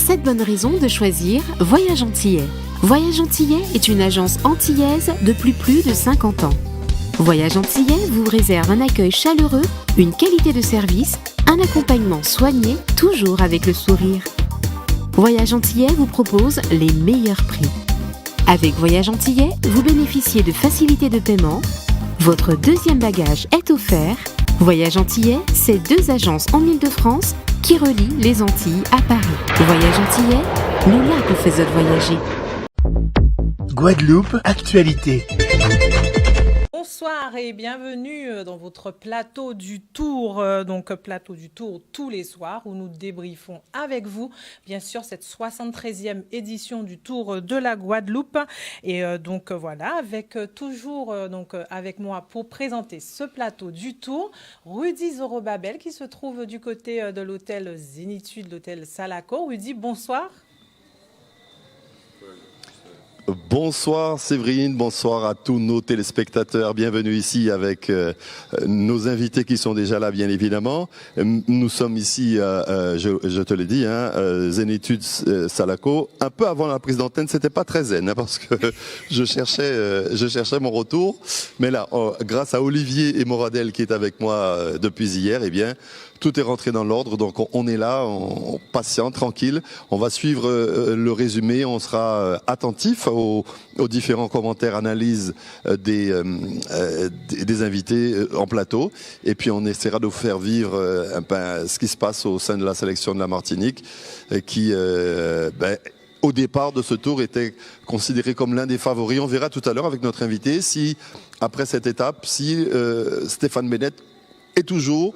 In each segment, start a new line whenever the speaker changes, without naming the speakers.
7 bonnes raisons de choisir Voyage Antillais. Voyage Antillais est une agence antillaise depuis plus de 50 ans. Voyage Antillais vous réserve un accueil chaleureux, une qualité de service, un accompagnement soigné, toujours avec le sourire. Voyage Antillais vous propose les meilleurs prix. Avec Voyage Antillais, vous bénéficiez de facilités de paiement. Votre deuxième bagage est offert. Voyage Antillais, c'est 2 agences en Île-de-France qui relient les Antilles à Paris. Voyage Antillais, nous là vous faisons voyager.
Guadeloupe, actualité.
Bonsoir et bienvenue dans votre plateau du Tour, donc plateau du Tour tous les soirs où nous débriefons avec vous, bien sûr, cette 73e édition du Tour de la Guadeloupe. Et donc voilà, avec toujours avec moi pour présenter ce plateau du Tour, Rudy Zorobabel qui se trouve du côté de l'hôtel Zénitude, l'hôtel Salaco. Rudy, bonsoir.
Bonsoir Séverine, bonsoir à tous nos téléspectateurs. Bienvenue ici avec nos invités qui sont déjà là, bien évidemment. Nous sommes ici, je te l'ai dit, Zénitude Salaco. Un peu avant la prise d'antenne, c'était pas très zen, parce que je cherchais mon retour. Mais là, grâce à Olivier et Moradel qui est avec moi depuis hier, eh bien, tout est rentré dans l'ordre, donc on est là, on patient, tranquille. On va suivre le résumé, on sera attentif aux différents commentaires, analyses des invités en plateau. Et puis on essaiera de vous faire vivre ce qui se passe au sein de la sélection de la Martinique, qui au départ de ce tour était considéré comme l'un des favoris. On verra tout à l'heure avec notre invité si, après cette étape, si Stéphane Bennett fait toujours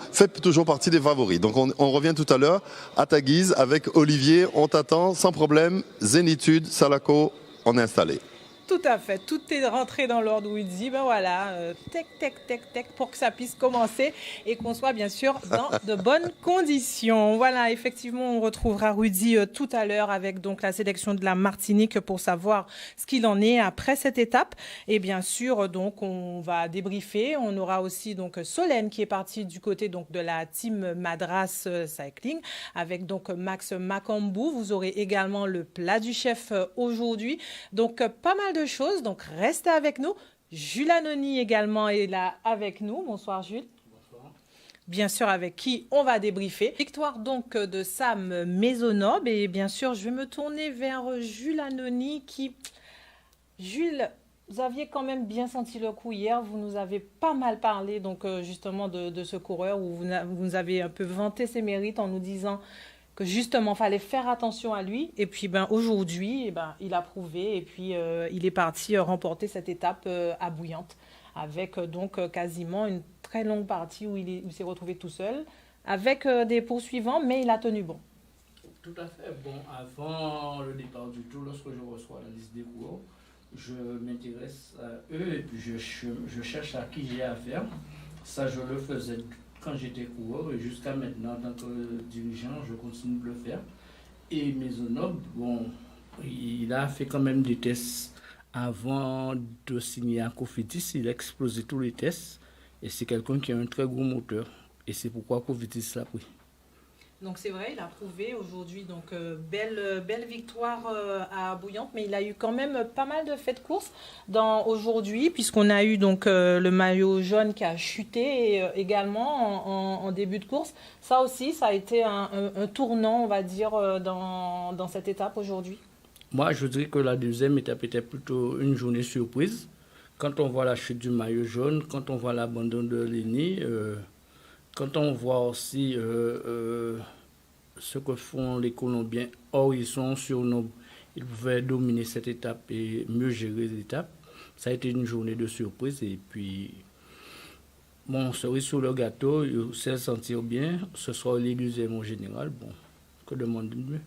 partie des favoris. Donc on revient tout à l'heure à ta guise avec Olivier. On t'attend sans problème. Zénitude, Salaco, on est installé.
Tout à fait, tout est rentré dans l'ordre où il dit, ben voilà, tech, pour que ça puisse commencer et qu'on soit bien sûr dans de bonnes conditions. Voilà, effectivement, on retrouvera Rudy tout à l'heure avec donc la sélection de la Martinique pour savoir ce qu'il en est après cette étape. Et bien sûr, donc on va débriefer. On aura aussi donc Solène qui est partie du côté donc de la team Madras Cycling avec donc Max Macambou. Vous aurez également le plat du chef aujourd'hui. Donc pas mal de choses, donc restez avec nous. Jules Anony également est là avec nous. Bonsoir Jules. Bonsoir. Bien sûr avec qui on va débriefer. Victoire donc de Sam Maisonneuve et bien sûr je vais me tourner vers Jules Anony qui... Jules, vous aviez quand même bien senti le coup hier, vous nous avez pas mal parlé donc justement de ce coureur où vous nous avez un peu vanté ses mérites en nous disant que justement, il fallait faire attention à lui. Et puis, aujourd'hui, il a prouvé. Et puis, il est parti remporter cette étape à Bouillante avec donc quasiment une très longue partie où il s'est retrouvé tout seul avec des poursuivants, mais il a tenu bon.
Tout à fait. Bon, avant le départ du tour, lorsque je reçois la liste des coureurs, je m'intéresse à eux et puis je cherche à qui j'ai affaire. Ça, je le faisais quand j'étais coureur et jusqu'à maintenant, en tant que dirigeant, je continue de le faire. Et Maisonneuve, bon, il a fait quand même des tests avant de signer à Cofidis. Il a explosé tous les tests et c'est quelqu'un qui a un très gros moteur. Et c'est pourquoi Cofidis l'a pris.
Donc c'est vrai, il a prouvé aujourd'hui, donc belle victoire à Bouillante, mais il a eu quand même pas mal de faits de course aujourd'hui, puisqu'on a eu donc le maillot jaune qui a chuté et, également en début de course. Ça aussi, ça a été un tournant, on va dire, dans cette étape aujourd'hui.
Moi, je dirais que la deuxième étape était plutôt une journée surprise. Quand on voit la chute du maillot jaune, quand on voit l'abandon de Lenny, quand on voit aussi ce que font les Colombiens, or ils sont surnombreux, ils pouvaient dominer cette étape et mieux gérer l'étape. Ça a été une journée de surprise et puis, bon, cerise sur le gâteau, ils se sentir bien. Ce soir, les deuxièmes en général, bon, que demander de mieux?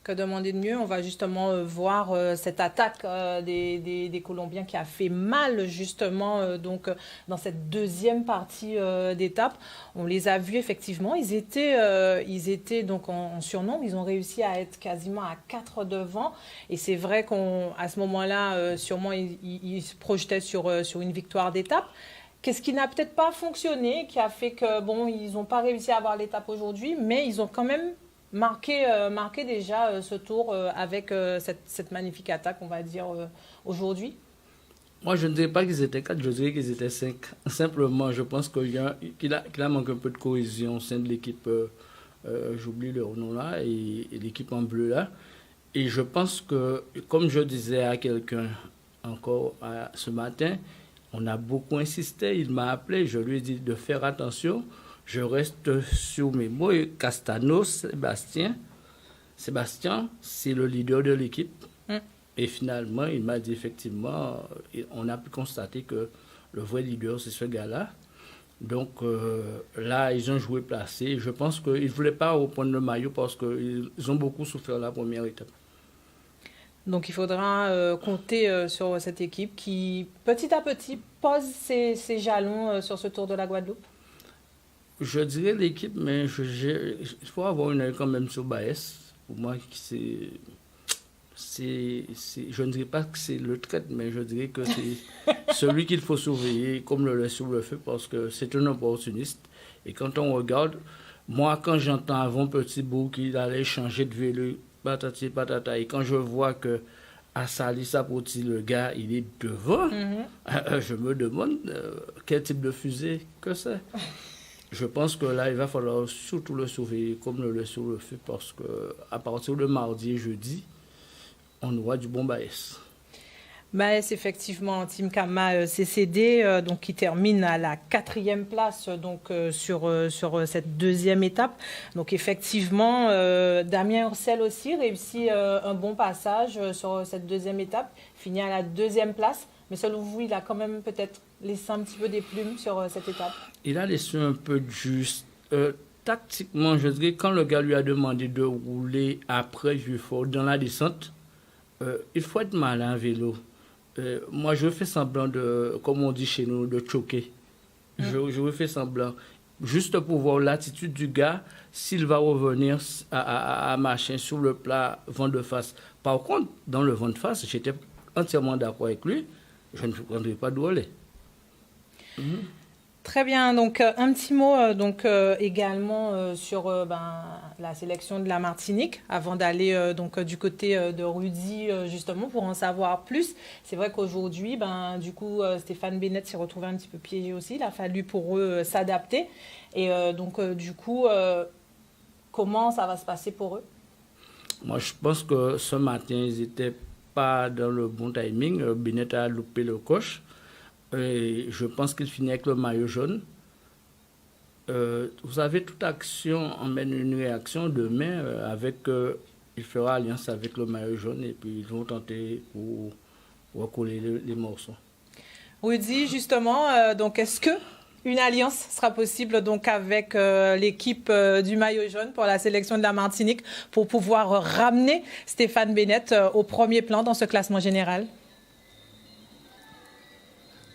Que demander de mieux? On va justement voir cette attaque des Colombiens qui a fait mal justement donc dans cette deuxième partie d'étape. On les a vus effectivement, ils étaient donc en surnombre, ils ont réussi à être quasiment à 4 devant et c'est vrai qu'à ce moment-là, sûrement ils se projetaient sur une victoire d'étape. Qu'est-ce qui n'a peut-être pas fonctionné, qui a fait que bon, ils n'ont pas réussi à avoir l'étape aujourd'hui, mais ils ont quand même marquer déjà ce tour avec cette magnifique attaque, on va dire, aujourd'hui?
Moi, je ne dirais pas qu'ils étaient 4, je dirais qu'ils étaient 5. Simplement, je pense qu'il a manqué un peu de cohésion au sein de l'équipe, j'oublie le nom là, et l'équipe en bleu là. Et je pense que, comme je disais à quelqu'un encore ce matin, on a beaucoup insisté, il m'a appelé, je lui ai dit de faire attention. Je reste sur mes mots. Castano, Sébastien, c'est le leader de l'équipe. Et finalement, il m'a dit effectivement, on a pu constater que le vrai leader, c'est ce gars-là. Donc là, ils ont joué placé. Je pense qu'ils ne voulaient pas reprendre le maillot parce qu'ils ont beaucoup souffert la première étape.
Donc il faudra compter sur cette équipe qui, petit à petit, pose ses jalons sur ce Tour de la Guadeloupe.
Je dirais l'équipe, mais il faut avoir une œil quand même sur Baez. Pour moi, je ne dirais pas que c'est le traître, mais je dirais que c'est celui qu'il faut surveiller comme le lait sur le feu parce que c'est un opportuniste. Et quand on regarde, moi, quand j'entends avant Petit-Bourg qu'il allait changer de vélo, patati patata, et quand je vois que à Saly-Sapoti, le gars, il est devant, je me demande quel type de fusée que c'est. Je pense que là, il va falloir surtout le surveiller comme le lait sur le feu parce qu'à partir de mardi et jeudi, on aura du bon Baez.
Baez, effectivement, Tim Kama CCD, donc qui termine à la 4e place donc, sur cette 2e étape. Donc effectivement, Damien Ursel aussi réussit un bon passage sur cette 2e étape, finit à la 2e place. Mais selon vous, il a quand même peut-être laissé un petit peu des plumes sur cette étape? Il a laissé
un peu de juste. Tactiquement, je dirais, quand le gars lui a demandé de rouler après Juffort dans la descente, il faut être malin à vélo. Moi, je fais semblant de, comme on dit chez nous, de choquer. Je fais semblant. Juste pour voir l'attitude du gars, s'il va revenir à machin sur le plat vent de face. Par contre, dans le vent de face, j'étais entièrement d'accord avec lui. Je ne prendrai pas de relais.
Très bien. Donc, un petit mot également sur la sélection de la Martinique, avant d'aller du côté de Rudy, justement, pour en savoir plus. C'est vrai qu'aujourd'hui, Stéphane Bennett s'est retrouvé un petit peu piégé aussi. Il a fallu pour eux s'adapter. Et comment ça va se passer pour eux?
Moi, je pense que ce matin, ils n'étaient pas dans le bon timing. Bennett a loupé le coche. Et je pense qu'il finit avec le maillot jaune. Vous savez, toute action emmène une réaction. Demain, il fera alliance avec le maillot jaune et puis ils vont tenter pour recoller les morceaux.
Rudy, justement, est-ce que une alliance sera possible donc avec l'équipe du maillot jaune pour la sélection de la Martinique pour pouvoir ramener Stéphane Bennett au premier plan dans ce classement général?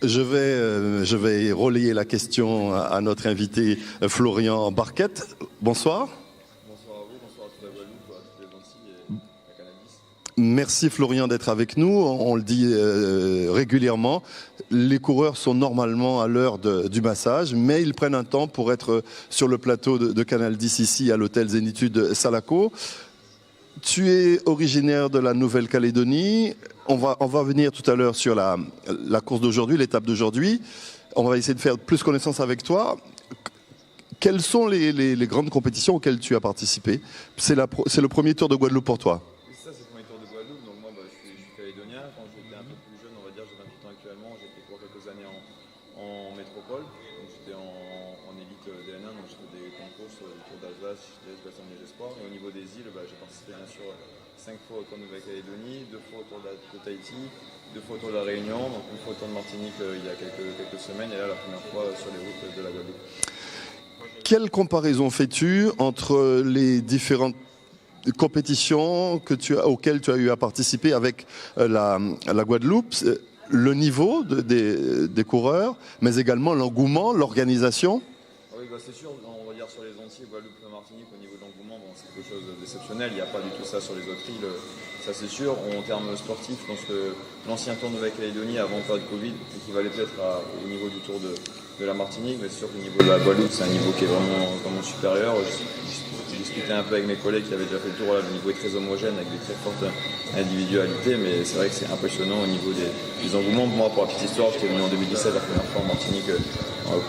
Je vais relayer la question à notre invité Florian Barquette. Bonsoir.
Bonsoir à vous, bonsoir à toute la Guadeloupe, à toutes les Antilles et à Canal 10.
Merci Florian d'être avec nous. On le dit régulièrement, les coureurs sont normalement à l'heure du massage, mais ils prennent un temps pour être sur le plateau de Canal 10 ici à l'hôtel Zénitude Salaco. Tu es originaire de la Nouvelle-Calédonie. On va venir tout à l'heure sur la course d'aujourd'hui, l'étape d'aujourd'hui. On va essayer de faire plus connaissance avec toi. Quelles sont les grandes compétitions auxquelles tu as participé? C'est le premier Tour de Guadeloupe pour toi.
Oui, c'est ça, c'est le premier Tour de Guadeloupe. Donc moi, je suis calédonien. Quand j'étais un peu plus jeune, on va dire, j'ai 28 ans actuellement, j'ai fait pour quelques années en métropole. Donc j'étais en élite DN1, donc j'ai fait des concours sur le Tour d'Alsace, Basson-Liège Espoir. Et au niveau des îles, j'ai participé bien sûr 5 fois au Tour de Nouvelle-Calédonie, 2 fois au Tour de Tahiti, 2 fois au Tour de la Réunion, donc une fois au Tour de Martinique il y a quelques semaines, et là la première fois sur les routes de la Guadeloupe.
Quelle comparaison fais-tu entre les différentes compétitions auxquelles tu as eu à participer avec la Guadeloupe, le niveau des coureurs, mais également l'engouement, l'organisation?
Oui, c'est sûr, on va dire sur les Antilles, Guadeloupe et Martinique, au niveau de l'engouement, c'est quelque chose d'exceptionnel. Il n'y a pas du tout ça sur les autres îles, ça c'est sûr. En termes sportifs, je pense que l'ancien Tour de Nouvelle-Calédonie, avant pas de Covid, équivalait peut-être au niveau du Tour de la Martinique, mais c'est sûr que le niveau de la Guadeloupe, c'est un niveau qui est vraiment supérieur. discuté un peu avec mes collègues qui avaient déjà fait le tour. Voilà, le niveau est très homogène avec des très fortes individualités, mais c'est vrai que c'est impressionnant au niveau des engouements. Moi, pour la petite histoire, j'étais venu en 2017 la première fois en Martinique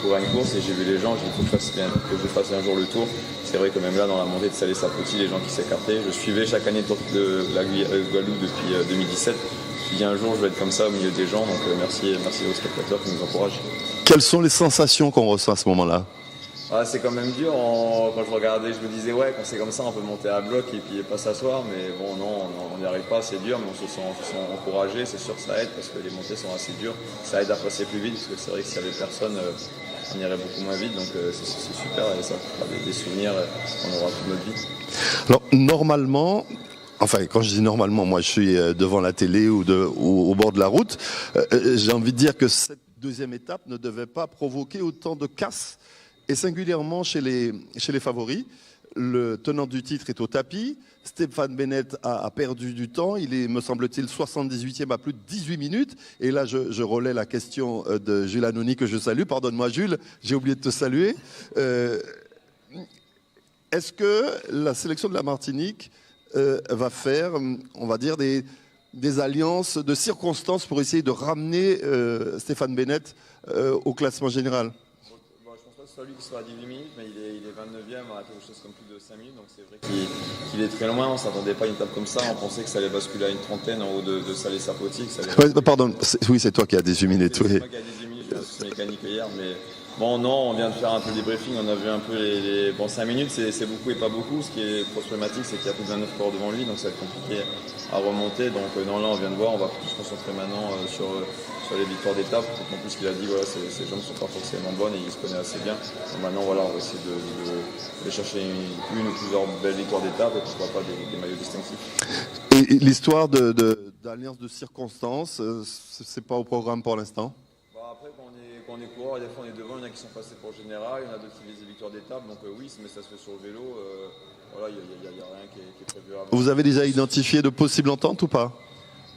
pour une course et j'ai vu les gens. J'ai dit qu'il faut que je fasse un jour le tour. C'est vrai que même là, dans la montée de Salé-Sapoti, les gens qui s'écartaient, je suivais chaque année de la Guadeloupe depuis 2017. Je dis un jour, je vais être comme ça au milieu des gens. Donc merci aux spectateurs qui nous encouragent.
Quelles sont les sensations qu'on ressent à ce moment-là?
C'est quand même dur. Quand je regardais, je me disais, ouais, quand c'est comme ça, on peut monter à bloc et puis pas s'asseoir. Mais bon, non, on n'y arrive pas, c'est dur, mais on se sent encouragé. C'est sûr que ça aide parce que les montées sont assez dures. Ça aide à passer plus vite parce que c'est vrai que s'il y avait personne, on irait beaucoup moins vite. Donc c'est super et ça fera des souvenirs qu'on aura toute notre vie.
Alors, normalement, enfin, quand je dis normalement, moi je suis devant la télé ou au bord de la route, j'ai envie de dire que cette deuxième étape ne devait pas provoquer autant de casse. Et singulièrement chez les favoris, le tenant du titre est au tapis. Stéphane Bennett a perdu du temps. Il est, me semble-t-il, 78e à plus de 18 minutes. Et là, je relais la question de Jules Anoni que je salue. Pardonne-moi, Jules, j'ai oublié de te saluer. Est-ce que la sélection de la Martinique va faire, on va dire, des alliances de circonstances pour essayer de ramener Stéphane Bennett au classement général?
C'est lui qui sera à 18 minutes, mais il est 29e à quelque chose comme plus de 5 minutes, donc c'est vrai qu'il est très loin. On ne s'attendait pas à une étape comme ça. On pensait que ça allait basculer à une trentaine en haut de Salé-Sapoti.
Pardon, oui, c'est toi qui as 18 minutes.
C'est moi qui ai 18 minutes, j'ai un souci mécanique hier, mais bon, non, on vient de faire un peu des briefings. On a vu un peu Bon, 5 minutes, c'est beaucoup et pas beaucoup. Ce qui est problématique, c'est qu'il y a plus de 29 coureurs devant lui, donc ça va être compliqué à remonter. Donc, non, là, on vient de voir. On va plus se concentrer maintenant sur les victoires d'étape. En plus, qu'il a dit, voilà, ses jambes ne sont pas forcément bonnes et il se connaît assez bien. Donc maintenant, voilà, on va essayer de chercher une ou plusieurs belles victoires d'étape et pourquoi pas des maillots distinctifs.
Et l'histoire d'alliance de circonstances, c'est pas au programme pour l'instant?
Après, quand on est coureur, des fois on est devant, il y en a qui sont passés pour le général, il y en a d'autres qui visent des victoires d'étape. Donc oui, mais ça se fait sur le vélo. Voilà, il n'y a rien qui est prévu avant.
Vous avez déjà identifié de possibles ententes ou pas?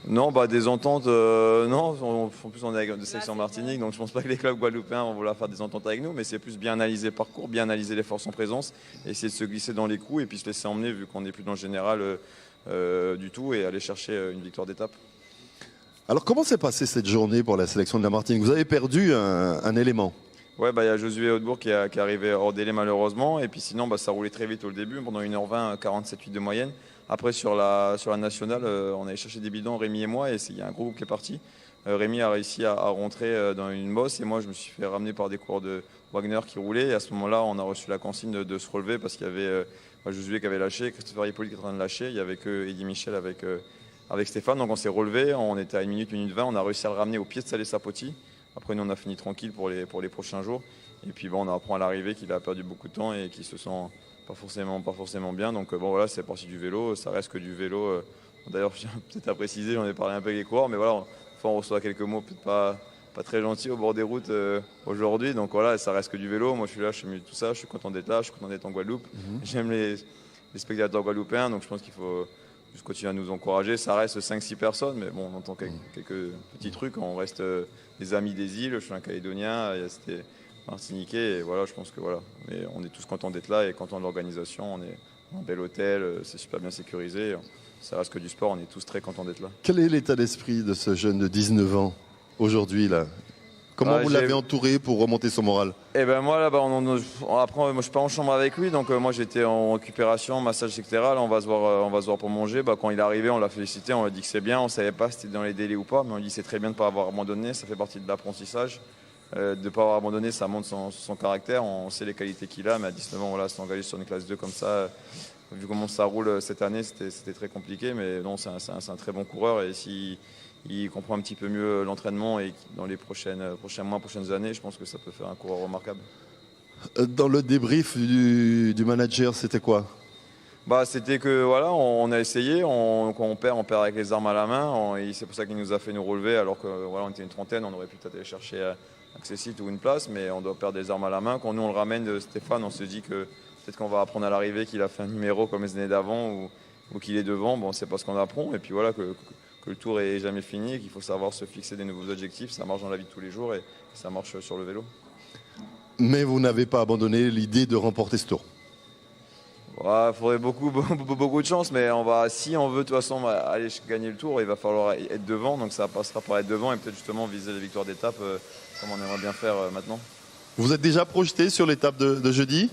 Non, des ententes, non. En plus, on est avec des sections Martinique, donc je pense pas que les clubs guadeloupéens vont vouloir faire des ententes avec nous, mais c'est plus bien analyser le parcours, bien analyser les forces en présence, essayer de se glisser dans les coups et puis se laisser emmener vu qu'on n'est plus dans le général du tout et aller chercher une victoire d'étape.
Alors, comment s'est passée cette journée pour la sélection de la Martinique? Vous avez perdu un élément.
Ouais, il y a Josué Hautebourg qui est arrivé hors délai malheureusement, et puis sinon ça roulait très vite au début, pendant 1h20, 47,8 de moyenne. Après sur la nationale, on allait chercher des bidons, Rémi et moi, et il y a un gros groupe qui est parti. Rémi a réussi à rentrer dans une bosse, et moi je me suis fait ramener par des coureurs de Wagner qui roulaient, et à ce moment-là on a reçu la consigne de se relever parce qu'il y avait Josué qui avait lâché, Christopher Hippolyte qui était en train de lâcher, il y avait que Eddy Michel avec Stéphane, donc on s'est relevé, on était à 1 minute 20, on a réussi à le ramener au pied de Salé-Sapoti. Après nous on a fini tranquille pour les prochains jours. Et puis on apprend à l'arrivée qu'il a perdu beaucoup de temps et qu'il se sent pas forcément bien. Donc voilà, c'est parti du vélo, ça reste que du vélo. D'ailleurs, peut-être à préciser, j'en ai parlé un peu avec les coureurs, mais voilà, on reçoit quelques mots peut-être pas très gentils au bord des routes aujourd'hui. Donc voilà, ça reste que du vélo. Moi je suis là, je suis mieux de tout ça, je suis content d'être là, je suis content d'être en Guadeloupe. J'aime les spectateurs guadeloupéens, donc je pense qu'il faut juste continuer à nous encourager. Ça reste 5-6 personnes, mais bon, on entend quelques petits trucs. On reste des amis des îles, je suis un Calédonien, c'était Martiniquais, et voilà, je pense que voilà. Mais on est tous contents d'être là et contents de l'organisation. On est dans un bel hôtel, c'est super bien sécurisé. Ça reste que du sport, on est tous très contents d'être là.
Quel est l'état d'esprit de ce jeune de 19 ans aujourd'hui là? Comment vous l'avez entouré pour remonter son moral?
Eh ben moi là-bas, après moi je suis pas en chambre avec lui, donc moi j'étais en récupération, massage, etc. Là on va se voir pour manger. Quand il est arrivé, on l'a félicité, on lui a dit que c'est bien. On savait pas si c'était dans les délais ou pas, mais on lui dit c'est très bien de ne pas avoir abandonné, ça fait partie de l'apprentissage. De ne pas avoir abandonné, ça montre son caractère, on sait les qualités qu'il a, mais à 19 ans, voilà, s'engager sur une classe 2 comme ça, vu comment ça roule cette année, c'était très compliqué, mais non, c'est un très bon coureur, et s'il comprend un petit peu mieux l'entraînement et dans les prochains mois, prochaines années, je pense que ça peut faire un coureur remarquable.
Dans le débrief du manager, c'était quoi?
C'était que voilà, on a essayé, quand on perd avec les armes à la main, c'est pour ça qu'il nous a fait nous relever, alors que voilà, on était une trentaine, on aurait pu peut-être aller chercher accessible ou une place, mais on doit perdre des armes à la main. Quand nous on le ramène de Stéphane, on se dit que peut-être qu'on va apprendre à l'arrivée qu'il a fait un numéro comme les années d'avant ou qu'il est devant. Bon, c'est pas ce qu'on apprend, et puis voilà que le tour est jamais fini, qu'il faut savoir se fixer des nouveaux objectifs. Ça marche dans la vie de tous les jours et ça marche sur le vélo.
Mais vous n'avez pas abandonné l'idée de remporter ce tour?
Il faudrait beaucoup de chance, mais si on veut de toute façon aller gagner le tour, il va falloir être devant, donc ça passera par être devant et peut-être justement viser les victoires d'étape comme on aimerait bien faire maintenant.
Vous êtes déjà projeté sur l'étape de jeudi?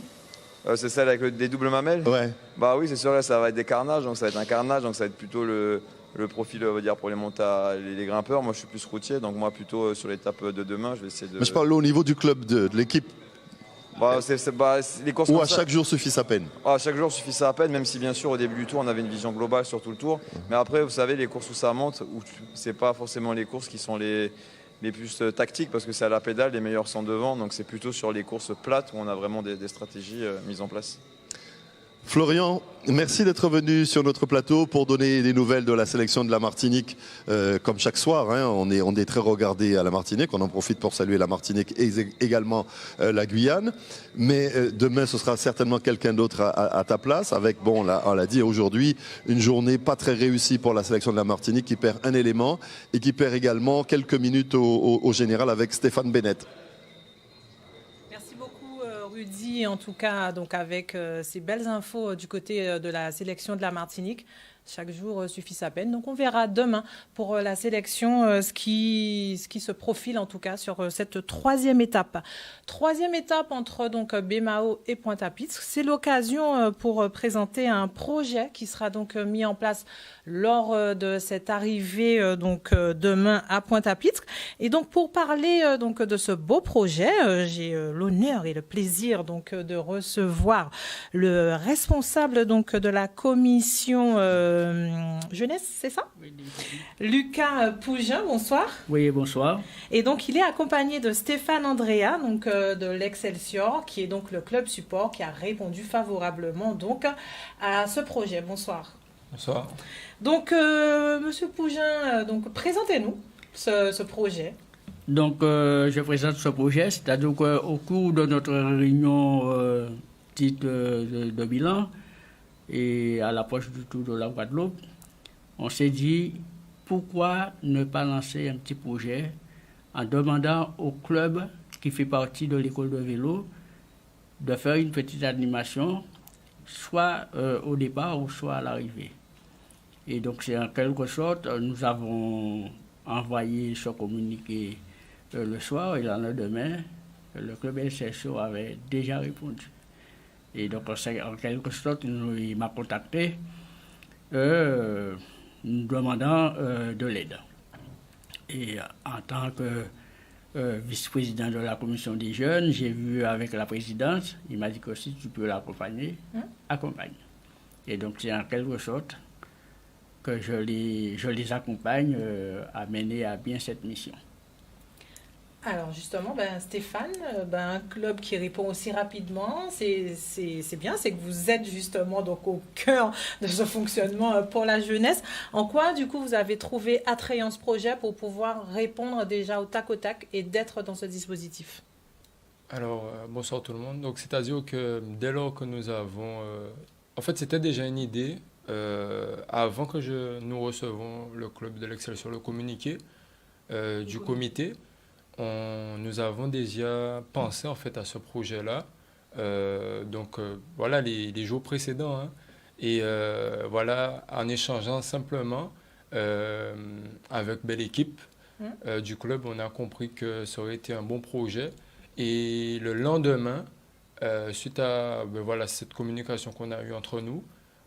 C'est celle avec les doubles mamelles?
Ouais.
Bah oui, c'est sûr, là ça va être des carnages, donc ça va être un carnage, donc ça va être plutôt le profil, on va dire, pour les grimpeurs. Moi je suis plus routier, donc moi plutôt sur l'étape de demain, je vais essayer de...
Mais je parle au niveau du club de l'équipe.
Les courses
ou à chaque jour suffit sa peine?
Chaque jour suffit sa peine, même si bien sûr au début du tour on avait une vision globale sur tout le tour. Mais après, vous savez, les courses où ça monte, c'est pas forcément les courses qui sont les plus tactiques, parce que c'est à la pédale, les meilleurs sont devant. Donc c'est plutôt sur les courses plates où on a vraiment des stratégies mises en place.
Florian, merci d'être venu sur notre plateau pour donner des nouvelles de la sélection de la Martinique. Comme chaque soir, hein, on est très regardé à la Martinique. On en profite pour saluer la Martinique et également la Guyane. Mais demain, ce sera certainement quelqu'un d'autre à ta place. Avec, on l'a dit aujourd'hui, une journée pas très réussie pour la sélection de la Martinique qui perd un élément et qui perd également quelques minutes au général avec Stéphane Bennett.
Rudy, en tout cas, donc avec ces belles infos du côté de la sélection de la Martinique. Chaque jour suffit sa peine. Donc on verra demain pour la sélection ce qui se profile en tout cas sur cette troisième étape. Troisième étape entre donc Bémao et Pointe-à-Pitre. C'est l'occasion pour présenter un projet qui sera donc mis en place lors de cette arrivée donc demain à Pointe-à-Pitre. Et donc pour parler donc de ce beau projet, j'ai l'honneur et le plaisir donc de recevoir le responsable donc de la commission jeunesse, c'est ça?
Oui.
Lucas Pougin, bonsoir.
Oui, bonsoir.
Et donc il est accompagné de Stéphane Andrea, donc de l'Excelsior, qui est donc le club support qui a répondu favorablement donc à ce projet. Bonsoir.
Bonsoir.
Donc Monsieur Pougin, donc présentez-nous ce projet.
Donc je présente ce projet, c'est-à-dire qu'au cours de notre réunion titre de bilan, et à l'approche du Tour de la Guadeloupe, on s'est dit pourquoi ne pas lancer un petit projet en demandant au club qui fait partie de l'école de vélo de faire une petite animation, soit au départ ou soit à l'arrivée. Et donc c'est en quelque sorte, nous avons envoyé ce communiqué le soir et le lendemain, le club Excelsior avait déjà répondu. Et donc, en quelque sorte, il m'a contacté nous demandant de l'aide. Et en tant que vice-président de la commission des jeunes, j'ai vu avec la présidente, il m'a dit que si tu peux l'accompagner, accompagne. Et donc, c'est en quelque sorte que je les accompagne à mener à bien cette mission.
Alors justement, Stéphane, un club qui répond aussi rapidement, c'est bien, c'est que vous êtes justement donc au cœur de ce fonctionnement pour la jeunesse. En quoi, du coup, vous avez trouvé attrayant ce projet pour pouvoir répondre déjà au tac et d'être dans ce dispositif?
Alors, bonsoir tout le monde. Donc, c'est-à-dire que dès lors que nous avons... en fait, c'était déjà une idée avant que nous recevons le club de l'Excelsior, le communiqué du comité. Nous avons déjà pensé en fait à ce projet-là, voilà les jours précédents, hein, et voilà en échangeant simplement avec l'équipe du club, on a compris que ça aurait été un bon projet, et le lendemain, suite à voilà cette communication qu'on a eue entre nous,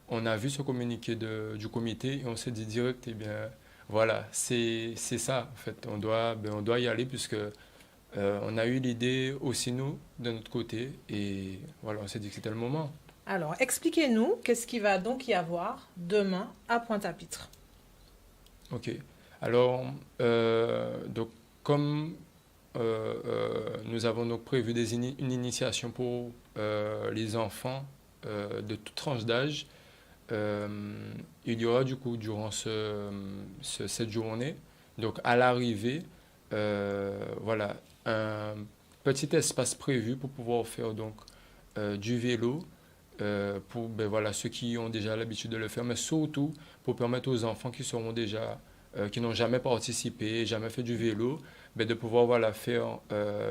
on a vu ce communiqué du comité et on s'est dit direct, eh bien voilà, c'est ça, en fait. On doit y aller puisque on a eu l'idée aussi, nous, de notre côté. Et voilà, on s'est dit que c'était le moment.
Alors, expliquez-nous, qu'est-ce qu'il va donc y avoir demain à Pointe-à-Pitre?
OK. Alors, donc, comme nous avons donc prévu une initiation pour les enfants de toute tranche d'âge, il y aura du coup durant cette journée, donc à l'arrivée, voilà, un petit espace prévu pour pouvoir faire donc du vélo pour voilà, ceux qui ont déjà l'habitude de le faire, mais surtout pour permettre aux enfants qui seront déjà qui n'ont jamais participé, jamais fait du vélo, de pouvoir voilà, faire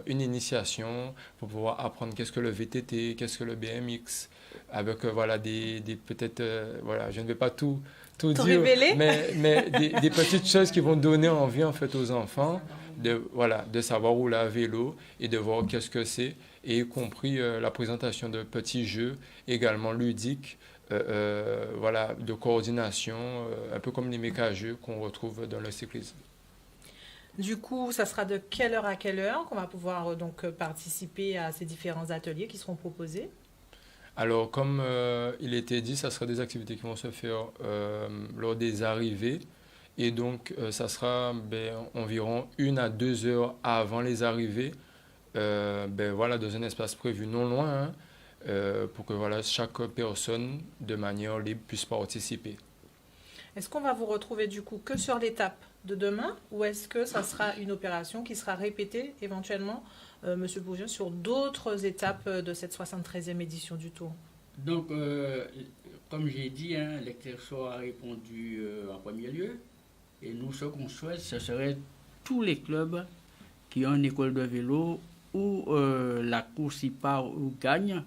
une initiation pour pouvoir apprendre qu'est-ce que le VTT, qu'est-ce que le BMX, avec voilà, peut-être, voilà, je ne vais pas tout dire,
révéler.
mais des petites choses qui vont donner envie en fait aux enfants de savoir rouler à vélo et de voir qu'est-ce que c'est, et y compris la présentation de petits jeux également ludiques, voilà, de coordination, un peu comme les méca-jeux qu'on retrouve dans le cyclisme.
Du coup, ça sera de quelle heure à quelle heure qu'on va pouvoir donc participer à ces différents ateliers qui seront proposés?
Alors, comme il était dit, ça sera des activités qui vont se faire lors des arrivées. Et donc, ça sera environ 1 à 2 heures avant les arrivées, voilà, dans un espace prévu non loin, hein, pour que voilà, chaque personne, de manière libre, puisse participer.
Est-ce qu'on va vous retrouver du coup que sur l'étape de demain, ou est-ce que ça sera une opération qui sera répétée éventuellement, Monsieur Bourgeon, sur d'autres étapes de cette 73e édition du Tour?
Donc, comme j'ai dit, hein, l'Exerso a répondu en premier lieu. Et nous, ce qu'on souhaite, ce serait tous les clubs qui ont une école de vélo où la course y part ou gagne,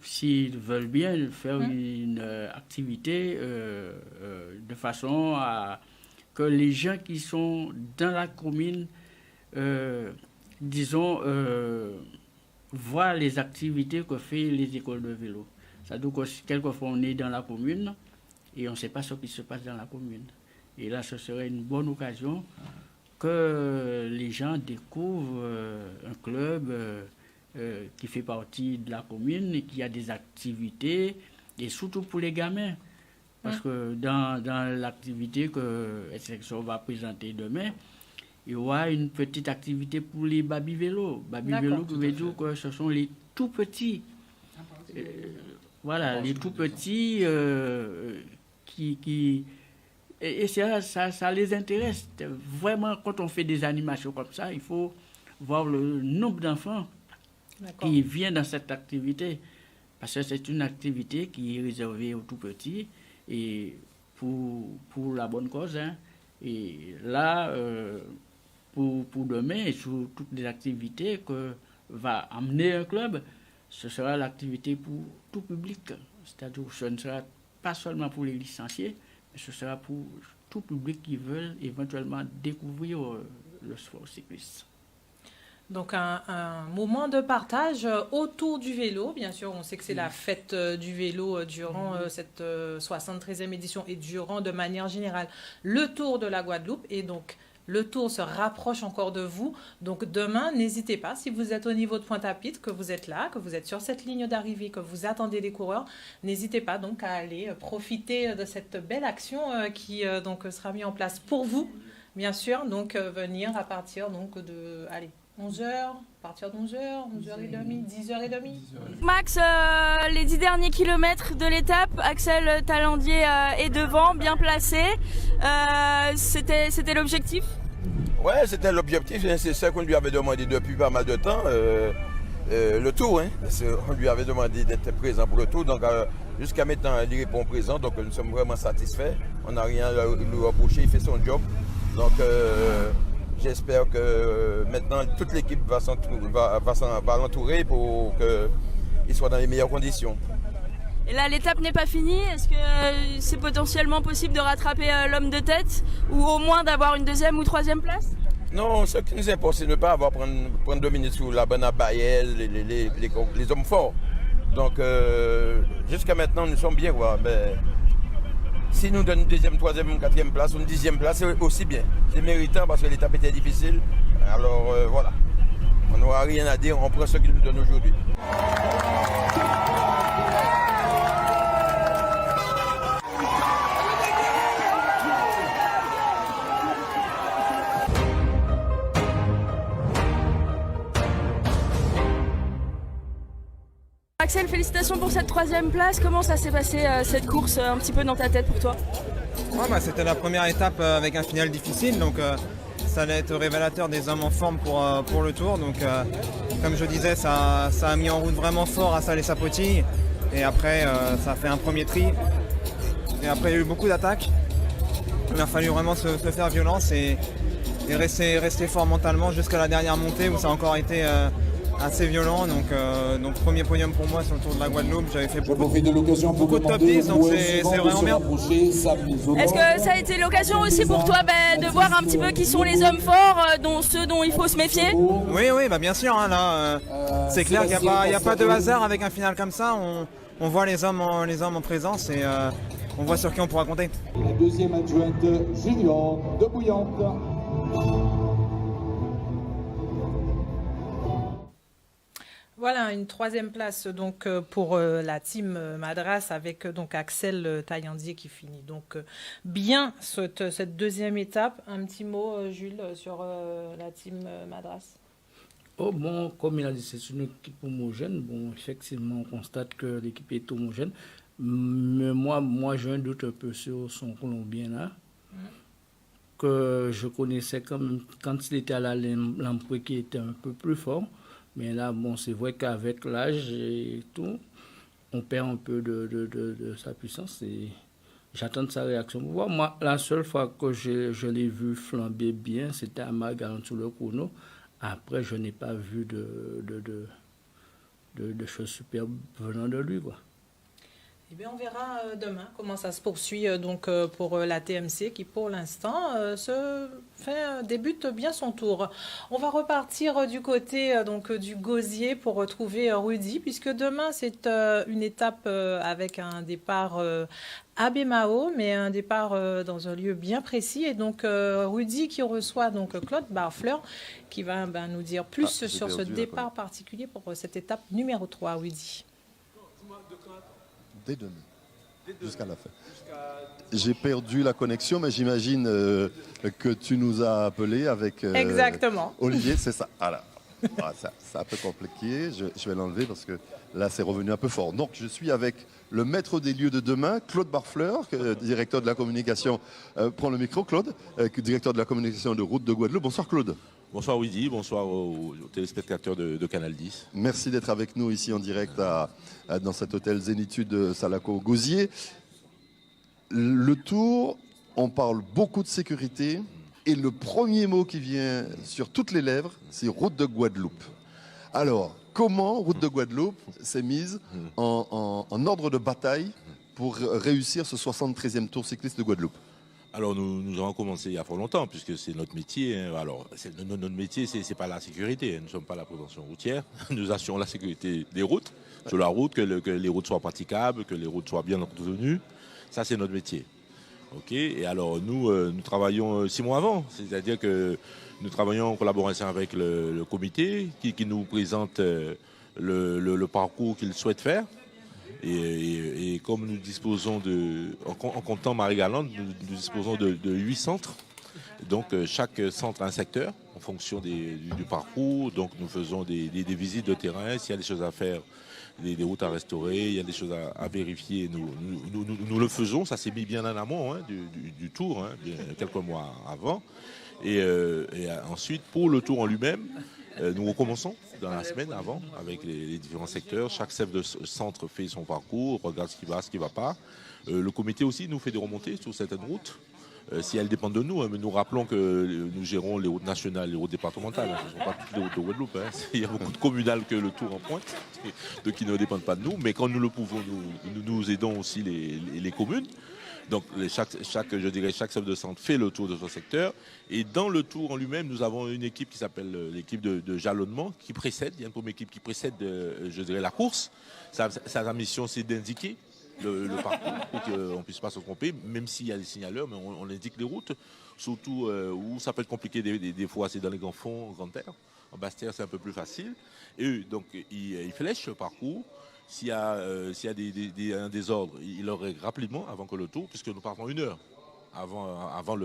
s'ils veulent bien faire une activité de façon à que les gens qui sont dans la commune, disons, voient les activités que font les écoles de vélo. C'est-à-dire que quelquefois on est dans la commune et on ne sait pas ce qui se passe dans la commune. Et là, ce serait une bonne occasion que les gens découvrent un club qui fait partie de la commune et qui a des activités, et surtout pour les gamins. Parce que dans l'activité que SXO va présenter demain, il y aura une petite activité pour les baby-vélos. Baby-vélos, qui veut dire que ce sont les tout petits. Voilà, les tout petits et ça les intéresse. Vraiment, quand on fait des animations comme ça, il faut voir le nombre d'enfants qui viennent dans cette activité. Parce que c'est une activité qui est réservée aux tout petits et pour la bonne cause. Hein. Et là, pour demain, et sur toutes les activités que va amener un club, ce sera l'activité pour tout public. C'est-à-dire que ce ne sera pas seulement pour les licenciés, mais ce sera pour tout public qui veut éventuellement découvrir le sport cycliste.
Donc un moment de partage autour du vélo. Bien sûr, on sait que c'est la fête du vélo durant cette 73e édition et durant de manière générale le Tour de la Guadeloupe. Et donc le Tour se rapproche encore de vous. Donc demain, n'hésitez pas, si vous êtes au niveau de Pointe-à-Pitre, que vous êtes là, que vous êtes sur cette ligne d'arrivée, que vous attendez les coureurs, n'hésitez pas donc à aller profiter de cette belle action qui donc sera mise en place pour vous, bien sûr. Donc venir à partir donc de 11h, à partir de 11h, 11h30, 10h30.
Max, les 10 derniers kilomètres de l'étape, Axel Talandier est devant, bien placé. C'était l'objectif?
Ouais, c'était l'objectif. C'est ça qu'on lui avait demandé depuis pas mal de temps. Le Tour, hein. On lui avait demandé d'être présent pour le Tour. Donc jusqu'à maintenant, il répond présent. Donc nous sommes vraiment satisfaits. On n'a rien à lui reprocher. Il fait son job. Donc j'espère que maintenant toute l'équipe va l'entourer pour qu'il soit dans les meilleures conditions.
Et là, l'étape n'est pas finie. Est-ce que c'est potentiellement possible de rattraper l'homme de tête ou au moins d'avoir une 2e ou 3e place?
Non, ce qui nous importe, c'est de ne pas prendre 2 minutes sous la bonne abaille, les hommes forts. Donc jusqu'à maintenant, nous sommes bien. Mais si nous donnons une 2e, 3e, 4e place ou une 10e place, c'est aussi bien. C'est méritant parce que l'étape était difficile. Alors voilà, on n'aura rien à dire, on prend ce qu'il nous donne aujourd'hui.
Axel, félicitations pour cette 3e place. Comment ça s'est passé cette course un petit peu dans ta tête pour toi?
C'était la première étape avec un final difficile, donc ça allait être révélateur des hommes en forme pour le Tour. Donc comme je disais, ça a mis en route vraiment fort à Salé Sapoti. Et après, ça a fait un premier tri. Et après, il y a eu beaucoup d'attaques. Il a fallu vraiment se faire violence et rester fort mentalement jusqu'à la dernière montée où ça a encore été assez violent. Donc premier podium pour moi sur le Tour de la Guadeloupe. J'avais fait beaucoup de top 10, donc c'est vraiment bien.
Est-ce que ça a été l'occasion aussi pour toi de voir un petit peu qui sont les hommes forts, ceux dont il faut se méfier?
Oui, bien sûr. Hein, là, c'est clair qu'il n'y a pas de hasard avec un final comme ça. On voit les hommes en présence et on voit sur qui on pourra compter.
La deuxième adjointe junior de Bouillante.
Voilà, une troisième place donc pour la team Madras avec donc Axel Taillandier qui finit donc bien cette deuxième étape. Un petit mot, Jules, sur la team Madras.
Oh bon, comme il a dit, c'est une équipe homogène. Bon, effectivement, on constate que l'équipe est homogène. Mais moi, j'ai un doute un peu sur son Colombien là, que je connaissais quand même quand il était à la Lamprey, qui était un peu plus fort. Mais là, bon, c'est vrai qu'avec l'âge et tout, on perd un peu de sa puissance et j'attends de sa réaction. Moi, la seule fois que je l'ai vu flamber bien, c'était à Margalant sur le chrono. Après, je n'ai pas vu de choses superbes venant de lui, quoi.
Eh bien, on verra demain comment ça se poursuit donc pour la TMC qui, pour l'instant, débute bien son tour. On va repartir du côté donc du Gosier pour retrouver Rudy, puisque demain, c'est une étape avec un départ à Bémao, mais un départ dans un lieu bien précis. Et donc, Rudy qui reçoit donc Claude Barfleur, qui va nous dire plus sur ce départ particulier pour cette étape numéro 3, Rudy.
Dès demain, jusqu'à la fin. J'ai perdu la connexion, mais j'imagine que tu nous as appelé avec
Exactement.
Olivier, c'est ça. Voilà. C'est un peu compliqué, je vais l'enlever parce que là c'est revenu un peu fort. Donc je suis avec le maître des lieux de demain, Claude Barfleur, directeur de la communication. Prends le micro, Claude, directeur de la communication de Route de Guadeloupe. Bonsoir Claude.
Bonsoir Widy, bonsoir aux téléspectateurs de Canal 10.
Merci d'être avec nous ici en direct dans cet hôtel Zénitude Salaco-Gosier. Le Tour, on parle beaucoup de sécurité et le premier mot qui vient sur toutes les lèvres, c'est Route de Guadeloupe. Alors, comment Route de Guadeloupe s'est mise en ordre de bataille pour réussir ce 73e Tour cycliste de Guadeloupe?
Alors nous avons commencé il y a fort longtemps puisque c'est notre métier. Hein. Alors notre métier, c'est pas la sécurité. Nous ne sommes pas la prévention routière. Nous assurons la sécurité des routes, sur la route, que les routes soient praticables, que les routes soient bien entretenues. Ça c'est notre métier. Ok. Et alors nous travaillons 6 mois avant, c'est-à-dire que nous travaillons en collaboration avec le comité qui nous présente le parcours qu'il souhaite faire. Et comme nous disposons en comptant Marie-Galante, nous disposons de 8 centres. Donc chaque centre a un secteur en fonction du parcours. Donc nous faisons des visites de terrain. S'il y a des choses à faire, des routes à restaurer, il y a des choses à vérifier, nous le faisons. Ça s'est mis bien en amont du tour, quelques mois avant. Et ensuite, pour le tour en lui-même, nous recommençons dans la semaine avant avec les différents secteurs. Chaque chef de centre fait son parcours, regarde ce qui va, ce qui ne va pas. Le comité aussi nous fait des remontées sur certaines routes, si elles dépendent de nous. Mais nous rappelons que nous gérons les routes nationales, les routes départementales. Ce ne sont pas toutes les routes de Guadeloupe. Il y a beaucoup de communales que le Tour en pointe, qui ne dépendent pas de nous. Mais quand nous le pouvons, nous aidons aussi les communes. Donc chaque chef de centre fait le tour de son secteur. Et dans le tour en lui-même, nous avons une équipe qui s'appelle l'équipe de jalonnement qui précède. Il y a une première équipe qui précède, la course. Sa mission, c'est d'indiquer le parcours pour qu'on ne puisse pas se tromper, même s'il y a des signaleurs, mais on indique les routes. Surtout où ça peut être compliqué des fois, c'est dans les grands fonds, en grande terre. En basse terre, c'est un peu plus facile. Et eux, donc, ils flèchent le parcours. S'il y a un désordre, il leur règle rapidement avant que le tour, puisque nous partons 1 heure avant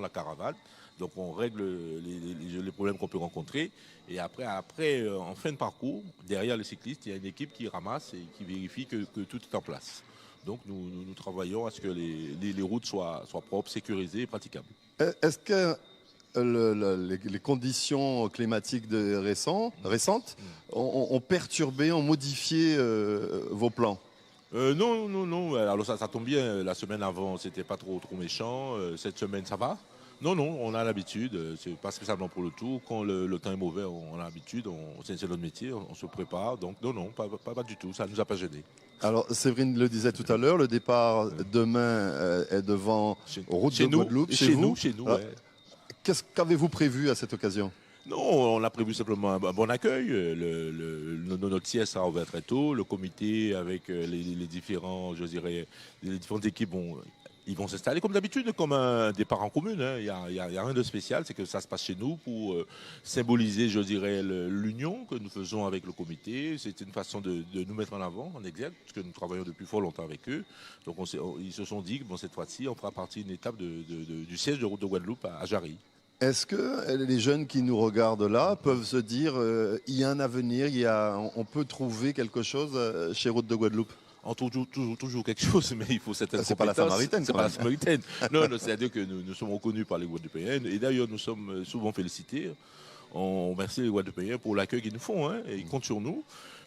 la caravane. Donc on règle les problèmes qu'on peut rencontrer. Et après, en fin de parcours, derrière le cycliste, il y a une équipe qui ramasse et qui vérifie que tout est en place. Donc nous travaillons à ce que les routes soient propres, sécurisées et praticables.
Est-ce que les conditions climatiques récentes ont perturbé, ont modifié vos plans?
Non. Alors ça tombe bien. La semaine avant, c'était pas trop méchant. Cette semaine, ça va. Non, on a l'habitude, c'est pas spécialement pour le Tour. Quand le temps est mauvais, on a l'habitude, c'est notre métier, on se prépare. Donc non, pas du tout, ça ne nous a pas gênés.
Alors, Séverine le disait tout à l'heure, le départ demain est devant Route de Guadeloupe, chez nous. Alors,
ouais.
Qu'avez-vous prévu à cette occasion?
Non, on a prévu simplement un bon accueil. Notre siège sera ouvert très tôt. Le comité avec les différentes équipes ils vont s'installer comme d'habitude, comme un départ en commune. Hein. Il y a rien de spécial, c'est que ça se passe chez nous pour symboliser, l'union que nous faisons avec le comité. C'est une façon de nous mettre en avant, en exergue, parce que nous travaillons depuis fort longtemps avec eux. Donc ils se sont dit que cette fois-ci, on fera partie d'une étape du siège de Route de Guadeloupe à Jarry.
Est-ce que les jeunes qui nous regardent là peuvent se dire il y a un avenir, on peut trouver quelque chose chez Route de Guadeloupe?
On trouve toujours quelque chose, mais il faut certaines compétences.
C'est pas la Samaritaine,
c'est pas la Samaritaine. Non, c'est-à-dire que nous sommes reconnus par les Guadeloupéens. Et d'ailleurs, nous sommes souvent félicités. On remercie les Guadeloupéens pour l'accueil qu'ils nous font. Hein, et ils comptent sur nous.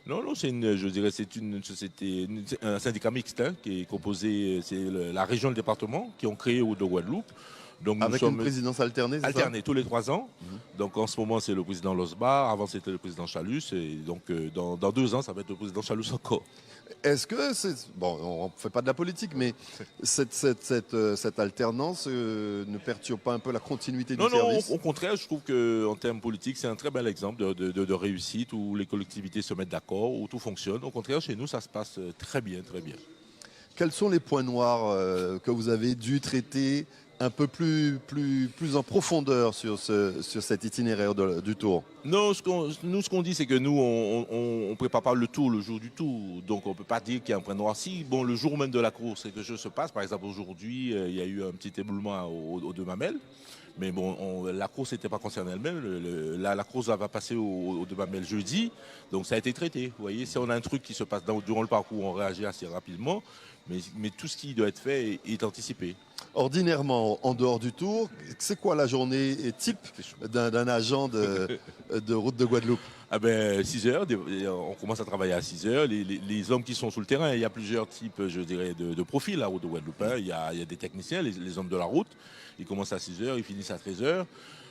Non, c'est une société, un syndicat mixte qui est composé, c'est la région et le département qui ont créé Route de Guadeloupe. Donc
avec une présidence alternée, c'est ça?
Alternée tous les 3 ans. Donc en ce moment, c'est le président Losbar. Avant, c'était le président Chalus. Et donc dans 2 ans, ça va être le président Chalus encore.
Est-ce que on ne fait pas de la politique, mais cette alternance ne perturbe pas un peu la continuité du service?
Non, au contraire, je trouve qu'en termes politiques, c'est un très bel exemple de réussite où les collectivités se mettent d'accord, où tout fonctionne. Au contraire, chez nous, ça se passe très bien, très bien.
Quels sont les points noirs que vous avez dû traiter un peu plus en profondeur sur cet itinéraire du Tour?
Non, ce qu'on dit, c'est que nous, on prépare pas le Tour le jour du Tour. Donc, on peut pas dire qu'il y a un point noir. Si, le jour même de la course, quelque chose se passe. Par exemple, aujourd'hui, il y a eu un petit éboulement aux Deux Mamelles. Mais la course n'était pas concernée elle-même. La course va passer aux Deux Mamelles jeudi. Donc, ça a été traité. Vous voyez, si on a un truc qui se passe durant le parcours, on réagit assez rapidement. Mais tout ce qui doit être fait est anticipé.
Ordinairement, en dehors du Tour, c'est quoi la journée type d'un agent de Route de Guadeloupe?
6 heures, on commence à travailler à 6 heures. Les hommes qui sont sur le terrain, il y a plusieurs types, de profils à Route de Guadeloupe. Hein. Il y a des techniciens, les hommes de la route. Ils commencent à 6 heures, ils finissent à 13 heures.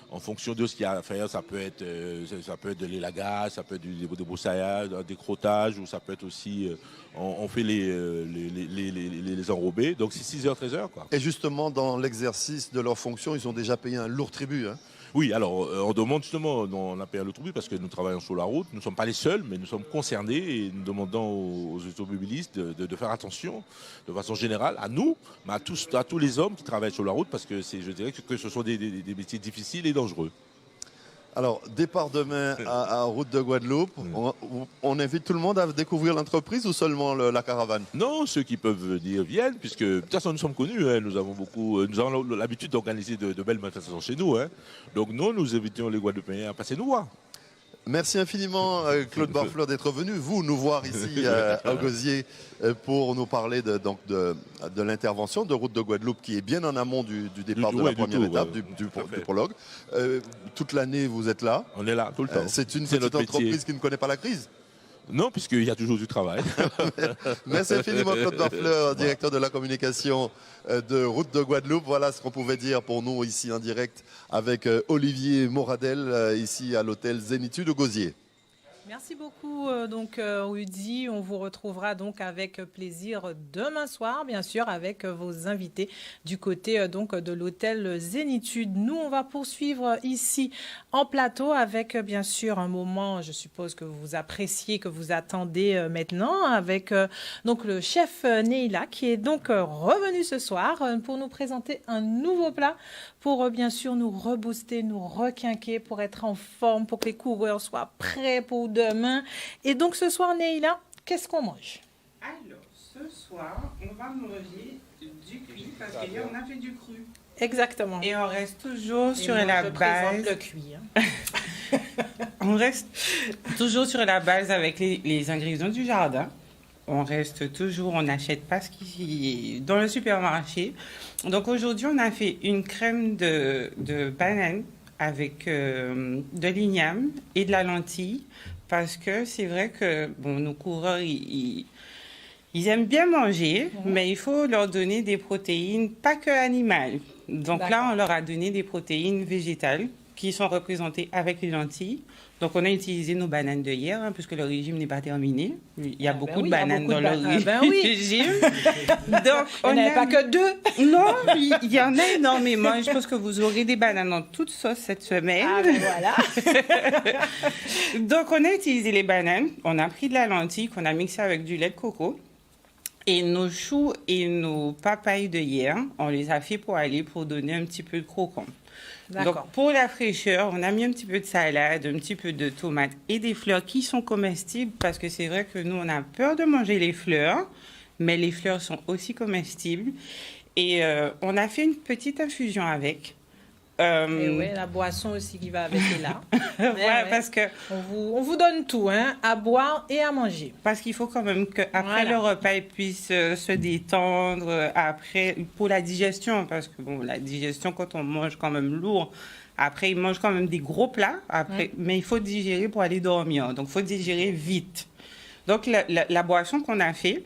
En fonction de ce qu'il y a à faire, ça peut être de l'élagage, ça peut être du débroussaillage, des crottages, ou ça peut être aussi, on fait les enrobés. Donc c'est 6h, 13h. Quoi.
Et justement, dans l'exercice de leurs fonctions, ils ont déjà payé un lourd tribut. Hein.
Oui, alors on demande justement, on a payé le tribut parce que nous travaillons sur la route. Nous ne sommes pas les seuls, mais nous sommes concernés et nous demandons aux automobilistes de faire attention de façon générale à nous, mais à tous les hommes qui travaillent sur la route parce que je dirais que ce sont des métiers difficiles et dangereux.
Alors, départ demain à Route de Guadeloupe. On invite tout le monde à découvrir l'entreprise ou seulement la caravane?
Non, ceux qui peuvent venir viennent, puisque de toute façon nous sommes connus. Hein, nous avons l'habitude d'organiser de belles manifestations chez nous. Hein. Donc nous invitons les Guadeloupéens à passer nous voir.
Merci infiniment Claude Barfleur d'être venu nous voir ici à Gosier pour nous parler de l'intervention de Route de Guadeloupe qui est bien en amont du départ de la première étape, du prologue. Toute l'année vous êtes là.
On est là tout le temps.
C'est une petite entreprise qui ne connaît pas la crise?
Non, puisqu'il y a toujours du travail.
Merci infiniment Claude Barfleur, directeur de la communication de Route de Guadeloupe. Voilà ce qu'on pouvait dire pour nous ici en direct avec Olivier Moradel, ici à l'hôtel Zénitude de Gosier.
Merci beaucoup, Rudy. On vous retrouvera donc avec plaisir demain soir, bien sûr, avec vos invités du côté de l'hôtel Zénitude. Nous, on va poursuivre ici en plateau avec, bien sûr, un moment, je suppose que vous appréciez, que vous attendez maintenant, avec le chef Neila qui est donc revenu ce soir pour nous présenter un nouveau plat pour, bien sûr, nous rebooster, nous requinquer, pour être en forme, pour que les coureurs soient prêts pour demain. Et donc, ce soir, Neila, qu'est-ce qu'on mange?
Alors, ce soir, on va manger du cuit, parce qu'hier, on a fait du cru.
Exactement.
Et on reste toujours sur la base...
le cuit. Hein.
On reste toujours sur la base avec les ingrédients du jardin. On reste toujours, on n'achète pas ce qui est dans le supermarché. Donc aujourd'hui, on a fait une crème de banane avec de l'igname et de la lentille, parce que c'est vrai que nos coureurs, ils Ils aiment bien manger, mais il faut leur donner des protéines, pas que animales. Donc là, on leur a donné des protéines végétales qui sont représentées avec les lentilles. Donc, on a utilisé nos bananes de hier, puisque le régime n'est pas terminé. Il y a beaucoup de bananes dans le régime. Donc,
on n'avait pas que 2.
Non, il y en a énormément. Je pense que vous aurez des bananes en toute sauce cette semaine.
Ah, ben voilà.
Donc, on a utilisé les bananes. On a pris de la lentille qu'on a mixée avec du lait de coco. Et nos choux et nos papayes de hier, on les a fait pour donner un petit peu de croquant. Donc, pour la fraîcheur, on a mis un petit peu de salade, un petit peu de tomates et des fleurs qui sont comestibles parce que c'est vrai que nous, on a peur de manger les fleurs, mais les fleurs sont aussi comestibles. Et on a fait une petite infusion avec.
Et oui, la boisson aussi qui va avec est là.
Parce que
on vous donne tout, à boire et à manger.
Parce qu'il faut quand même qu'après le repas, ils puissent se détendre après pour la digestion. Parce que la digestion, quand on mange quand même lourd, après, ils mangent quand même des gros plats. Après, mais il faut digérer pour aller dormir. Donc, il faut digérer vite. Donc, la boisson qu'on a fait,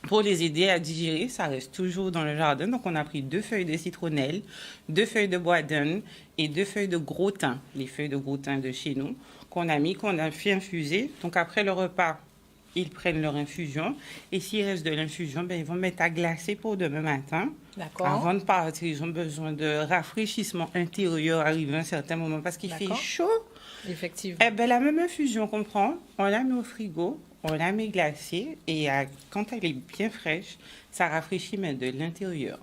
pour les aider à digérer, ça reste toujours dans le jardin. Donc, on a pris 2 feuilles de citronnelle, 2 feuilles de bois d'âne et 2 feuilles de gros thym, les feuilles de gros thym de chez nous, qu'on a fait infuser. Donc, après le repas, ils prennent leur infusion. Et s'il reste de l'infusion, ils vont mettre à glacer pour demain matin.
D'accord.
Avant de partir, ils ont besoin de rafraîchissement intérieur arrivé à un certain moment parce qu'il fait chaud.
Effectivement.
La même infusion qu'on prend, on la met au frigo. On la met glacée et quand elle est bien fraîche, ça rafraîchit même de l'intérieur.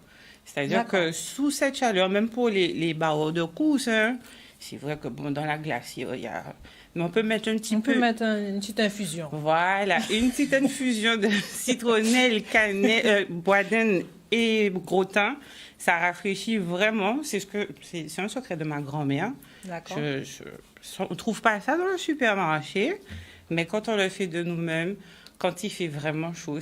C'est-à-dire que sous cette chaleur, même pour les barreaux de coussins, c'est vrai que dans la glacière, mais on peut mettre un petit peu...
On peut mettre une petite infusion.
Voilà, une petite infusion de citronnelle, cannelle, bois d'âne et gros thym. Ça rafraîchit vraiment. C'est un secret de ma grand-mère.
D'accord.
On ne trouve pas ça dans le supermarché. Mais quand on le fait de nous-mêmes, quand il fait vraiment chaud,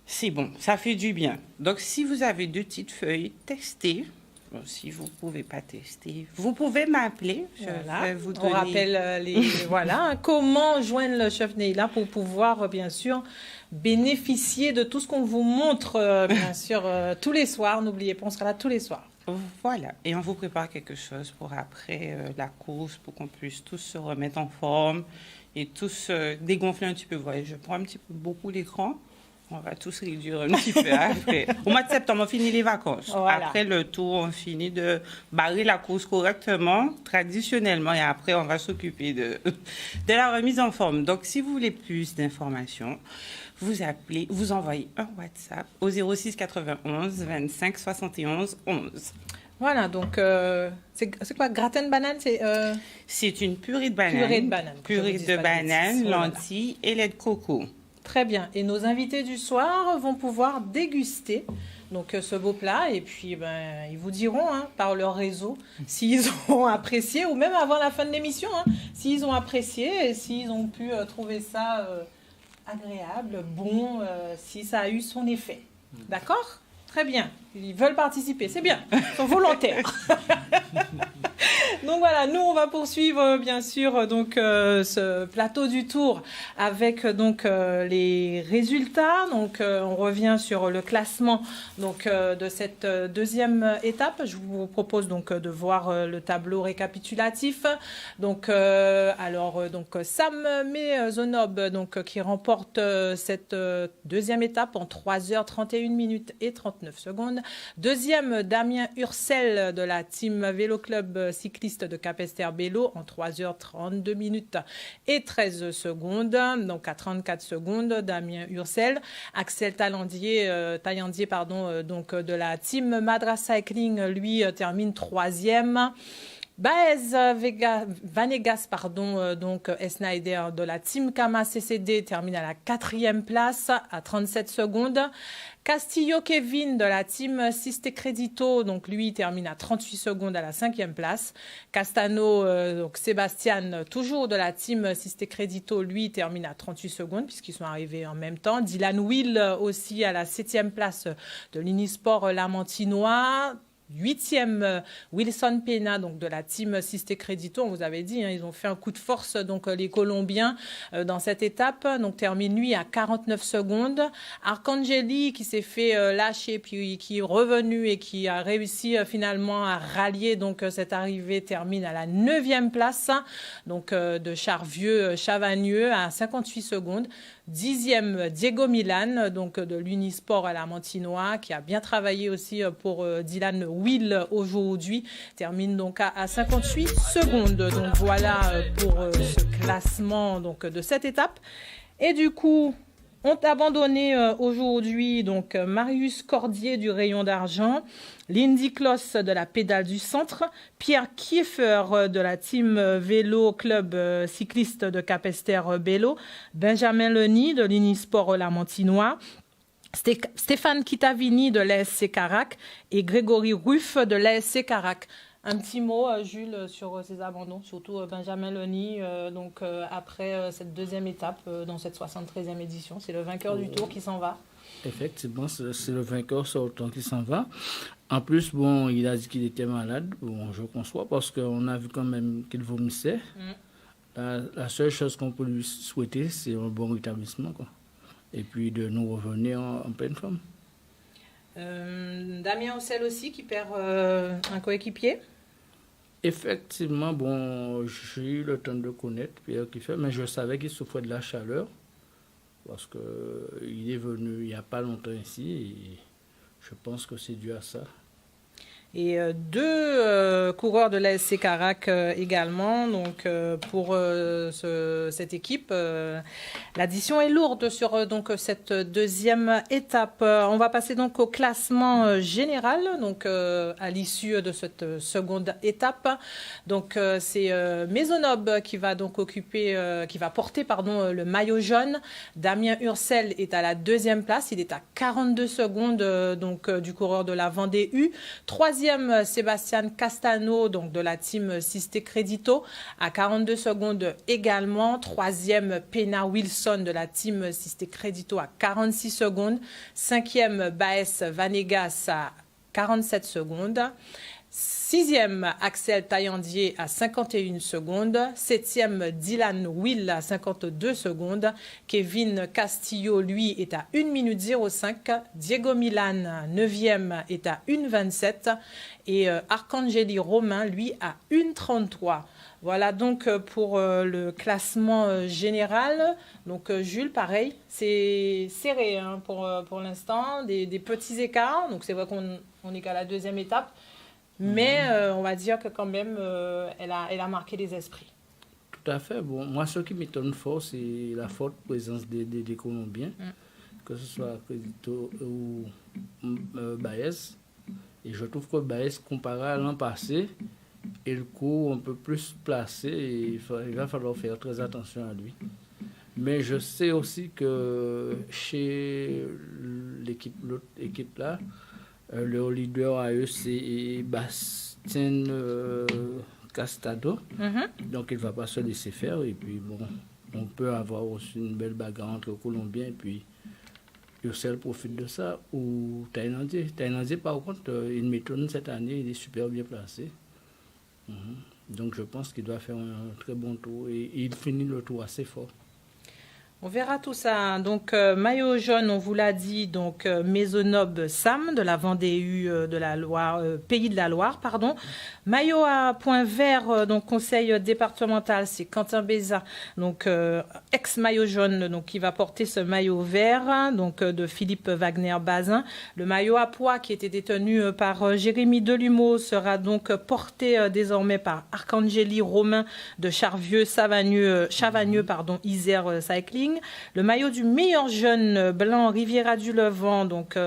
c'est bon, ça fait du bien. Donc, si vous avez 2 petites feuilles, testez. Bon, si vous ne pouvez pas tester, vous pouvez m'appeler.
On rappelle comment joindre le chef Neila pour pouvoir, bien sûr, bénéficier de tout ce qu'on vous montre, bien sûr, tous les soirs. N'oubliez pas, on sera là tous les soirs.
Voilà, et on vous prépare quelque chose pour après la course, pour qu'on puisse tous se remettre en forme et tous dégonfler un petit peu. Voilà, je prends un petit peu beaucoup l'écran, on va tous réduire un petit peu après. Au mois de septembre, on finit les vacances.
Voilà.
Après le tour, on finit de barrer la course correctement, traditionnellement, et après, on va s'occuper de la remise en forme. Donc, si vous voulez plus d'informations, vous appelez, vous envoyez un WhatsApp au 06 91 25 71 11.
Voilà, donc c'est quoi, gratin de banane?
C'est une purée de banane.
Purée de banane,
lentilles et lait de coco.
Très bien. Et nos invités du soir vont pouvoir déguster donc ce beau plat et puis ils vous diront par leur réseau s'ils ont apprécié ou même avant la fin de l'émission s'ils ont apprécié et s'ils ont pu trouver ça agréable, bon, si ça a eu son effet. D'accord ? Très bien. Ils veulent participer, c'est bien. Ils sont volontaires. Donc voilà, nous on va poursuivre bien sûr donc ce plateau du tour avec donc les résultats. Donc on revient sur le classement donc de cette deuxième étape. Je vous propose donc de voir le tableau récapitulatif. Donc donc Sam Mezonob donc qui remporte cette deuxième étape en 3h31 minutes et 39 secondes. Deuxième, Damien Ursel de la team Vélo Club cycliste de Capesterre-Belle en 3h32 minutes et 13 secondes. Donc à 34 secondes, Damien Ursel. Axel Taillandier, donc de la team Madra Cycling, lui termine troisième. Baez Vanegas, donc Snyder de la team Kama CCD termine à la 4e place à 37 secondes. Castillo Kevin de la team Siste Credito, donc lui termine à 38 secondes à la 5e place. Castano, donc Sébastien, toujours de la team Siste Credito, lui termine à 38 secondes puisqu'ils sont arrivés en même temps. Dylan Will aussi à la 7e place de l'Unisport Lamantinois. 8e Wilson Pena, donc de la team Sisté Crédito. On vous avait dit, ils ont fait un coup de force, donc les Colombiens, dans cette étape. Donc termine lui à 49 secondes. Arcangeli qui s'est fait lâcher, puis qui est revenu et qui a réussi finalement à rallier donc cette arrivée, termine à la 9e place, donc de Charvieux-Chavagneux à 58 secondes. 10e Diego Milan, donc de l'Unisport à la Mantinois, qui a bien travaillé aussi pour Dylan Will aujourd'hui, termine donc à 58 secondes. Donc voilà pour ce classement donc de cette étape. Et du coup, ont abandonné aujourd'hui donc Marius Cordier du rayon d'argent, Lindy Kloss de la pédale du centre, Pierre Kieffer de la team vélo club cycliste de Capester Bello, Benjamin Leny de l'Unisport Lamantinois, Stéphane Kitavini de l'ASC Carac et Grégory Ruff de l'ASC Carac. Un petit mot, Jules, sur ces abandons, surtout Benjamin Leny, donc après cette deuxième étape dans cette 73e édition. C'est le vainqueur du Tour qui s'en va.
Effectivement, c'est le vainqueur sortant qui s'en va. En plus, bon, il a dit qu'il était malade. Bon, je conçois, parce qu'on a vu quand même qu'il vomissait. La seule chose qu'on peut lui souhaiter, c'est un bon rétablissement, quoi. Et puis de nous revenir en pleine forme.
Damien Ossel aussi qui perd un coéquipier.
Effectivement, bon, j'ai eu le temps de connaître Pierre Kieffer, mais je savais qu'il souffrait de la chaleur parce qu'il est venu il n'y a pas longtemps ici et je pense que c'est dû à ça.
Et deux coureurs de l'ASC Carac également. Donc pour cette équipe, l'addition est lourde sur donc cette deuxième étape. On va passer donc au classement général. Donc à l'issue de cette seconde étape, donc c'est Maisonneuve qui va donc porter le maillot jaune. Damien Ursel est à la deuxième place. Il est à 42 secondes donc du coureur de la Vendée U. Troisième, Sébastien Castano, donc de la team Sisté Crédito, à 42 secondes également. Troisième, Pena Wilson de la team Sisté Crédito à 46 secondes. Cinquième, Baes Vanegas à 47 secondes. Sixième, Axel Taillandier à 51 secondes. Septième, Dylan Will à 52 secondes. Kevin Castillo, lui, est à 1 minute 05. Diego Milan, 9e, est à 1,27. Et Arcangeli Romain, lui, à 1,33. Voilà donc pour le classement général. Donc Jules, pareil, c'est serré pour l'instant, des petits écarts. Donc c'est vrai qu'on n'est qu'à la deuxième étape. Mais on va dire que quand même, elle a marqué les esprits.
Tout à fait. Bon, moi, ce qui m'étonne fort, c'est la forte présence des Colombiens, que ce soit Crédito ou Baez. Et je trouve que Baez, comparé à l'an passé, est le coup un peu plus placé et il va falloir faire très attention à lui. Mais je sais aussi que chez l'autre équipe là, le leader à eux, c'est Bastien Castado. Donc, il ne va pas se laisser faire. Et puis, bon, on peut avoir aussi une belle bagarre entre Colombiens. Et puis, Ursel profite de ça. Ou Taillandier. Taillandier, par contre, il m'étonne cette année. Il est super bien placé. Donc, je pense qu'il doit faire un très bon tour. Et il finit le tour assez fort.
On verra tout ça. Donc, maillot jaune, on vous l'a dit, donc Maisonneuve Sam de la Vendée U de la Loire, Pays de la Loire, pardon. Maillot à point vert, donc conseil départemental, c'est Quentin Béza, donc ex-maillot jaune, donc qui va porter ce maillot vert, donc de Philippe Wagner-Bazin. Le maillot à pois qui était détenu par Jérémy Delumeau sera donc porté désormais par Arcangeli Romain de Chavagneux, Isère Cycling. Le maillot du meilleur jeune blanc Riviera du Levant donc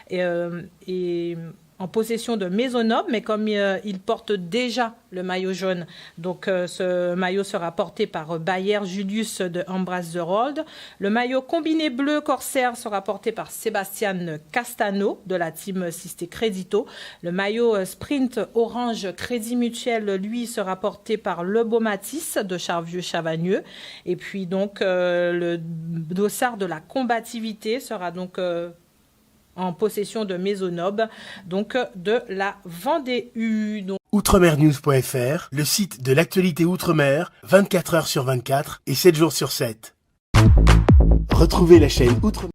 est en possession de Maisonneuve, mais comme il porte déjà le maillot jaune, donc ce maillot sera porté par Bayer Julius de Embrace the Road. Le maillot combiné bleu corsaire sera porté par Sébastien Castano de la team Sisté Crédito. Le maillot sprint orange Crédit Mutuel, lui, sera porté par Le Beau Matisse de Charvieux-Chavagneux. Et puis donc le dossard de la combativité sera donc en possession de Maisonneuve, donc de la Vendée U.
Outremernews.fr, le site de l'actualité Outre-mer, 24 heures sur 24 et 7 jours sur 7. Retrouvez la chaîne Outre-mer.